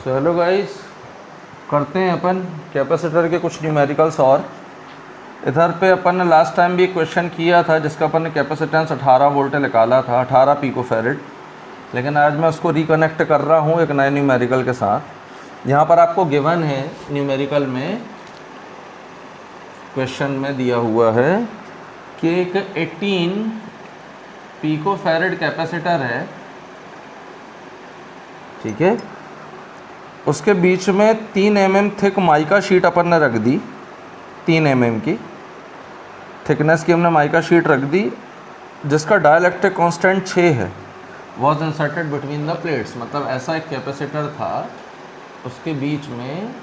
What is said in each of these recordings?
So hello guys, करते हैं अपन capacitor के कुछ न्यूमेरिकल्स। और इधर पे अपन ने लास्ट टाइम भी एक क्वेश्चन किया था जिसका अपन ने कैपेसिटेंस 18 वोल्ट निकाला था, 18 पिकोफैरेड। लेकिन आज मैं उसको रिकनेक्ट कर रहा हूँ एक नए न्यूमेरिकल के साथ। यहाँ पर आपको गिवन है न्यूमेरिकल में, क्वेश्चन में दिया हुआ है कि एक 18 पिकोफैरेड कैपेसिटर है, ठीक है। उसके बीच में 3 mm थिक माइका शीट अपन ने रख दी, 3 mm की थिकनेस की हमने माइका शीट रख दी, जिसका डाइलेक्ट्रिक कांस्टेंट 6 है। Was inserted between the plates, मतलब ऐसा एक कैपेसिटर था, उसके बीच में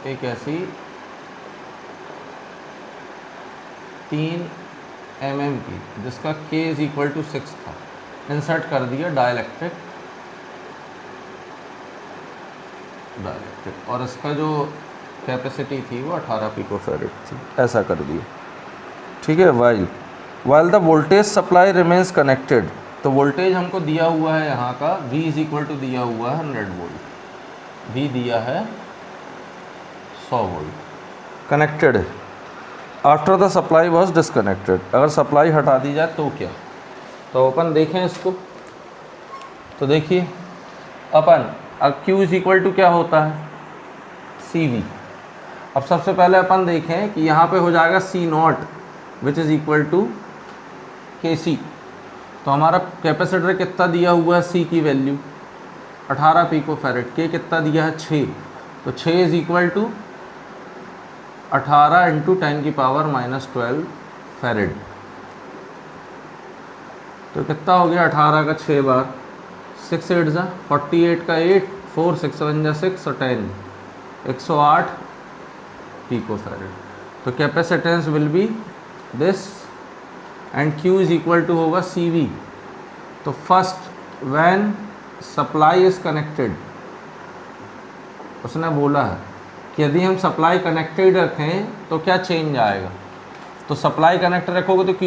एक ऐसी 3 mm की, जिसका K = 6 था, इंसर्ट कर दिया डाइलेक्ट्रिक, और इसका जो कैपेसिटी थी वो 18 पिकोफैरेड थी, ऐसा कर दिया, ठीक है। While the voltage supply remains connected, तो वोल्टेज हमको दिया हुआ है यहाँ का V = दिया हुआ है 100 वोल्ट, V दिया है 100 वोल्ट, कनेक्टेड है। After the supply was disconnected, अगर सप्लाई हटा दी जाए तो क्या? तो अपन देखें इसको, तो देखिए अपन अब Q = क्या होता है, CV। अब सबसे पहले अपन देखें कि यहाँ पे हो जाएगा C0 which is equal to KC। तो हमारा कैपेसिटर कितना दिया हुआ है, C की वैल्यू 18 पिकोफैरेड, K कितना दिया है 6, तो 6 = 18 × 10⁻⁻12 फैरेड। तो कितना हो गया 18 का 6 बार, 6 8 ज़ा 48 का 8, 4 6 1 ज़ा 6 और 10 108 पिकोफैरेड। तो capacitance will be this and Q = होगा CV। तो first when supply is connected, उसने बोला है कि यदि हम सप्लाई कनेक्टेड रखें तो क्या चेंज आएगा। तो सप्लाई कनेक्ट रखोगे तो Q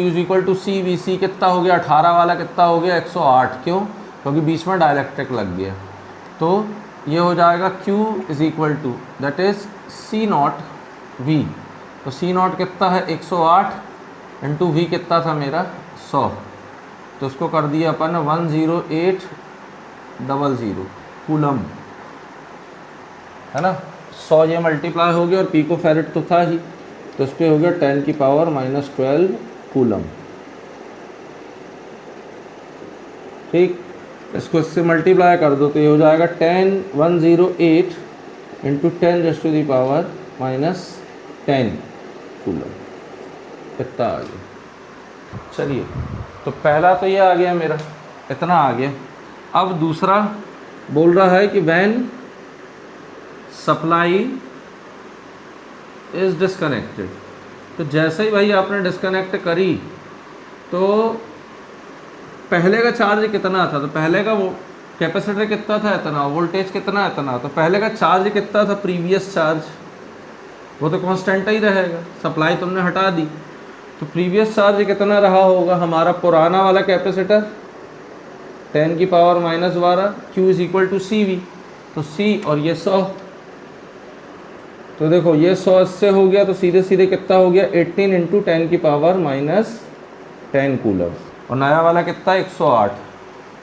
= CV। C कितना हो गया, 18 वाला कितना हो गया 108, क्यों? क्योंकि बीच में डाइलेक्ट्रिक लग गया। तो ये हो जाएगा Q = that is C0 V। तो C0 कितना है 108 इंटू V कितना था मेरा 100, तो उसको कर दिया अपन 10800 कूलम, है ना। 100 ये मल्टीप्लाई हो गया और पिकोफैरेड तो था ही, तो इस पर हो गया 10⁻⁻12 कूलम, ठीक। इसको इससे मल्टीप्लाई कर दो तो ये हो जाएगा 10108 × 10⁻⁻10 कूलम, इतना आ गया। चलिए, तो पहला तो ये आ गया मेरा, इतना आ गया। अब दूसरा बोल रहा है कि व्हेन सप्लाई इज़ डिसकनेक्टेड, तो जैसे ही भाई आपने डिसकनेक्ट करी तो पहले का चार्ज कितना था, तो पहले का वो कैपेसिटर कितना था इतना, वोल्टेज कितना इतना, तो पहले का चार्ज कितना था, प्रीवियस चार्ज, वो तो कांस्टेंट ही रहेगा, सप्लाई तुमने हटा दी। तो प्रीवियस चार्ज कितना रहा होगा हमारा पुराना वाला कैपेसिटर 10⁻⁻12, Q = CV। तो C और ये 100, तो देखो ये 100 इससे हो गया, तो सीधे सीधे कितना हो गया 18 × 10⁻⁻10 कूलम, और नया वाला कितना 108।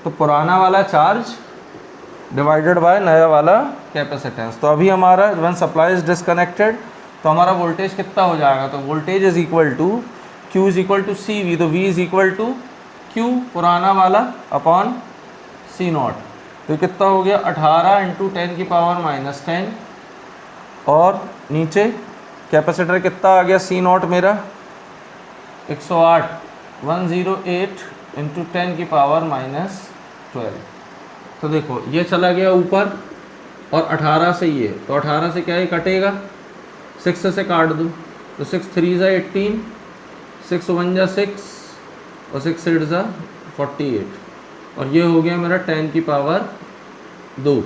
तो पुराना वाला चार्ज डिवाइडेड बाय नया वाला कैपेसिटेंस। तो अभी हमारा व्हेन सप्लाई इज डिसकनेक्टेड तो हमारा वोल्टेज कितना हो जाएगा, तो voltage is equal to Q = CV, तो V = Q पुराना वाला अपॉन C0। तो कितना हो गया 18 × 10⁻⁻10, और नीचे कैपेसिटर कितना आ गया C0 मेरा 108, 108 × 10⁻⁻12। तो देखो ये चला गया ऊपर, और 18 से ये, तो 18 से क्या ही कटेगा, 6 से काट दूँ, तो 6 3 ज़ा 18, 6 1 ज़ा 6 और 6 8 ज़ा 48, और ये हो गया मेरा 10⁻2।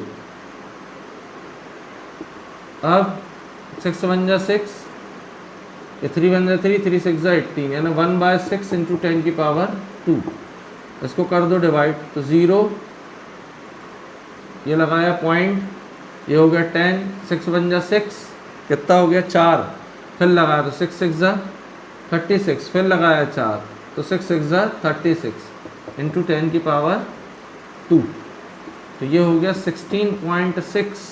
अब 6 1 ज़ा 6, ये 3 1 ज़ा 3, 3 6 ज़ा 18, यानी 1/6 × 10⁻2। इसको कर दो डिवाइड, तो 0 ये लगाया पॉइंट, ये हो गया 10, 6 बन जा 6, कितना हो गया 4, फिर लगाया तो 6 6 जा 36, फिर लगाया 4 तो 6 6 जा 36 इंटू 10 की पावर 2, तो ये हो गया 16.6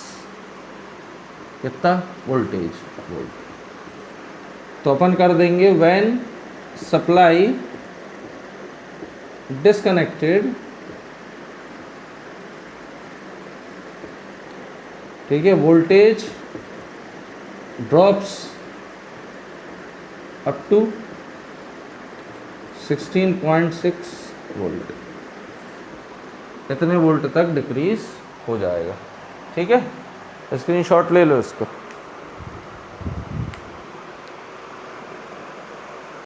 कितना वोल्टेज वोल्ट। तो अपन कर देंगे व्हेन सप्लाई डिस्कनेक्टेड, ठीक है, voltage drops up to 16.6 volt, इतने वोल्ट तक डिक्रीज हो जाएगा। ठीक है, स्क्रीनशॉट ले लो इसको।